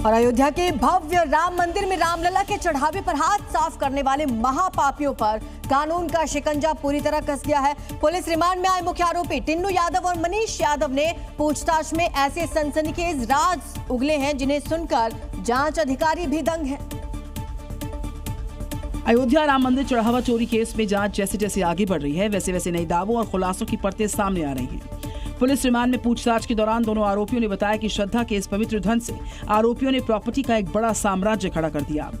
और अयोध्या के भव्य राम मंदिर में रामलला के चढ़ावे पर हाथ साफ करने वाले महापापियों पर कानून का शिकंजा पूरी तरह कस गया है। पुलिस रिमांड में आए मुख्य आरोपी टिन्नू यादव और मनीष यादव ने पूछताछ में ऐसे सनसनीखेज राज उगले हैं जिन्हें सुनकर जांच अधिकारी भी दंग हैं। अयोध्या राम मंदिर चढ़ावा चोरी केस में जांच जैसे जैसे आगे बढ़ रही है वैसे वैसे नए दावों और खुलासों की परतें सामने आ रही हैं। पुलिस रिमांड में पूछताछ के दौरान दोनों आरोपियों ने बताया कि श्रद्धा के इस पवित्र धन से आरोपियों ने प्रॉपर्टी का एक बड़ा साम्राज्य खड़ा कर दिया।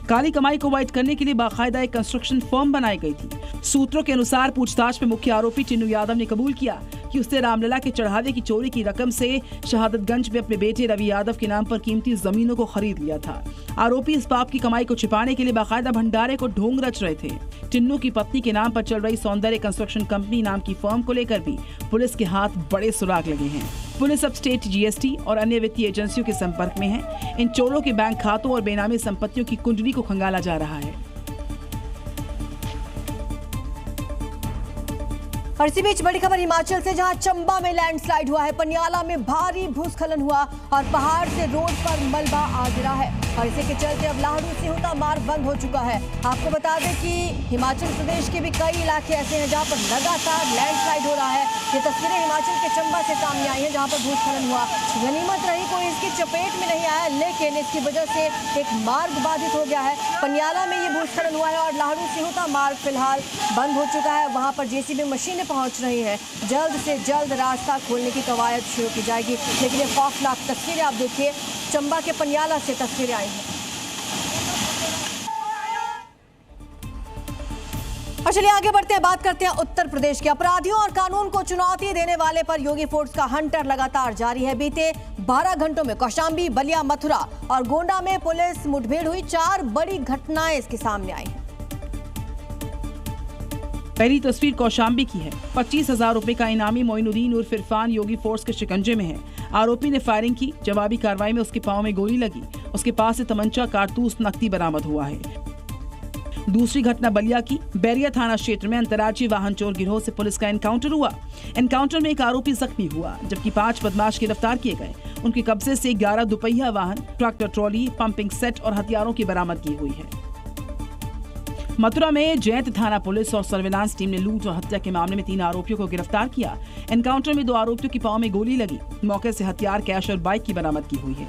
काली कमाई को वाइट करने के लिए बाकायदा एक कंस्ट्रक्शन फर्म बनाई गई थी। सूत्रों के अनुसार पूछताछ में मुख्य आरोपी टिन्नू यादव ने कबूल किया कि उसने रामलला के चढ़ावे की चोरी की रकम से शहादतगंज में अपने बेटे रवि यादव के नाम पर कीमती जमीनों को खरीद लिया था। आरोपी इस पाप की कमाई को छिपाने के लिए बाकायदा भंडारे को ढोंग रच रहे थे। टिन्नू की पत्नी के नाम पर चल रही सौंदर्य कंस्ट्रक्शन कंपनी नाम की फर्म को लेकर भी पुलिस के हाथ बड़े सुराग लगे हैं। पुलिस अब स्टेट जीएसटी और अन्य वित्तीय एजेंसियों के संपर्क में है। इन चोरों के बैंक खातों और बेनामी संपत्तियों की कुंडली को खंगाला जा रहा है। और इसी बीच बड़ी खबर हिमाचल से, जहां चंबा में लैंडस्लाइड हुआ है, पनियाला में भारी भूस्खलन हुआ और पहाड़ से रोड पर मलबा आ गिरा है और इसी के चलते अब लाहड़ू सिहोता मार्ग बंद हो चुका है। आपको बता दें कि हिमाचल प्रदेश के भी कई इलाके ऐसे हैं जहां पर लगातार लैंडस्लाइड हो रहा है। ये तस्वीरें हिमाचल के चंबा से सामने आई हैं जहां पर भूस्खलन हुआ। गनीमत रही कोई इसकी चपेट में नहीं आया, लेकिन इसकी वजह से एक मार्ग बाधित हो गया है। पनियाला में ये भूस्खलन हुआ है और लाहड़ू सिहोता मार्ग फिलहाल बंद हो चुका है। वहां पर जेसीबी मशीनें पहुंच रही हैं। जल्द से जल्द रास्ता खोलने की कवायद शुरू की जाएगी। लेकिन ये खौफनाक तस्वीरें आप देखिए, चंबा के पनियाला से तस्वीरें आई हैं। और चलिए आगे बढ़ते हैं, बात करते हैं उत्तर प्रदेश के। अपराधियों और कानून को चुनौती देने वाले पर योगी फोर्स का हंटर लगातार जारी है। बीते 12 घंटों में कौशाम्बी, बलिया, मथुरा और गोंडा में पुलिस मुठभेड़ हुई। 4 बड़ी घटनाएं इसके सामने आई हैं। पहली तस्वीर कौशाम्बी की है। 25,000 रुपए का इनामी मोइनुद्दीन उर्फ इरफान योगी फोर्स के शिकंजे में है। आरोपी ने फायरिंग की। जवाबी कार्रवाई में उसके पांव में गोली लगी। उसके पास से तमंचा, कारतूस, नकदी बरामद हुआ है। दूसरी घटना बलिया की। बैरिया थाना क्षेत्र में अंतर्राज्यीय वाहन चोर गिरोह से पुलिस का एनकाउंटर हुआ। एनकाउंटर में एक आरोपी जख्मी हुआ जबकि 5 बदमाश गिरफ्तार किए गए। उनके कब्जे से 11 दुपहिया वाहन, ट्रैक्टर ट्रॉली, पंपिंग सेट और हथियारों की बरामदगी हुई है। मथुरा में जैत थाना पुलिस और सर्विलांस टीम ने लूट और हत्या के मामले में 3 आरोपियों को गिरफ्तार किया। एनकाउंटर में 2 आरोपियों की पांव में गोली लगी। मौके से हथियार, कैश और बाइक की बरामदगी हुई है।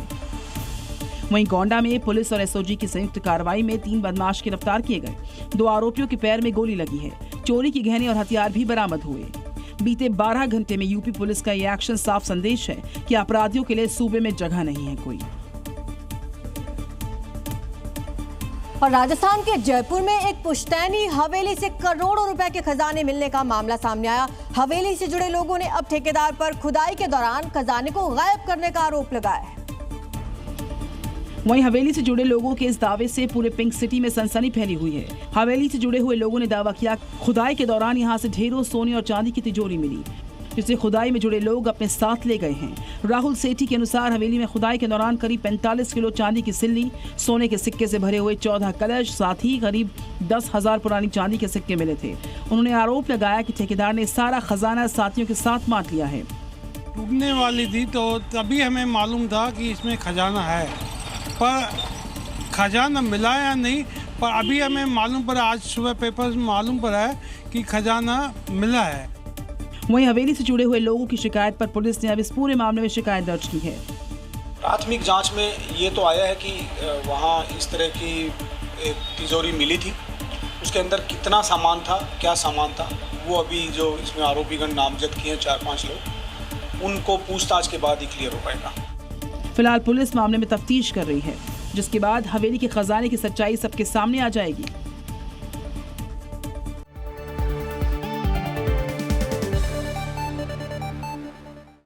वहीं गोंडा में पुलिस और एसओजी की संयुक्त कार्रवाई में 3 बदमाश गिरफ्तार किए गए। 2 आरोपियों के पैर में गोली लगी है। चोरी की गहने और हथियार भी बरामद हुए। बीते 12 घंटे में यूपी पुलिस का ये एक्शन साफ संदेश है कि अपराधियों के लिए सूबे में जगह नहीं है कोई। और राजस्थान के जयपुर में एक पुश्तैनी हवेली से करोड़ों रुपए के खजाने मिलने का मामला सामने आया। हवेली से जुड़े लोगों ने अब ठेकेदार पर खुदाई के दौरान खजाने को गायब करने का आरोप लगाया है। वहीं हवेली से जुड़े लोगों के इस दावे से पूरे पिंक सिटी में सनसनी फैली हुई है। हवेली से जुड़े हुए लोगों ने दावा किया खुदाई के दौरान यहां से ढेरों सोने और चांदी की तिजोरी मिली, जिसे खुदाई में जुड़े लोग अपने साथ ले गए हैं। राहुल सेठी के अनुसार हवेली में खुदाई के दौरान करीब 45 किलो चांदी की सिल्ली, सोने के सिक्के से भरे हुए 14 कलश, साथ ही करीब 10,000 पुरानी चांदी के सिक्के मिले थे। उन्होंने आरोप लगाया कि ठेकेदार ने सारा खजाना साथियों के साथ बांट लिया है। डूबने वाली थी तो तभी हमें मालूम था कि इसमें खजाना है, पर खजाना मिला या नहीं, पर अभी हमें मालूम पड़ा, आज सुबह पेपर में मालूम पड़ा है कि खजाना मिला है। वहीं हवेली से जुड़े हुए लोगों की शिकायत पर पुलिस ने अब इस पूरे मामले में शिकायत दर्ज की है। प्राथमिक जांच में ये तो आया है कि वहाँ इस तरह की एक तिजोरी मिली थी। उसके अंदर कितना सामान था, क्या सामान था, वो अभी जो इसमें आरोपीगण नामजद किए हैं 4-5 लोग, उनको पूछताछ के बाद ही क्लियर हो पाएगा। फिलहाल पुलिस मामले में तफ्तीश कर रही है, जिसके बाद हवेली के खजाने की सच्चाई सबके सामने आ जाएगी।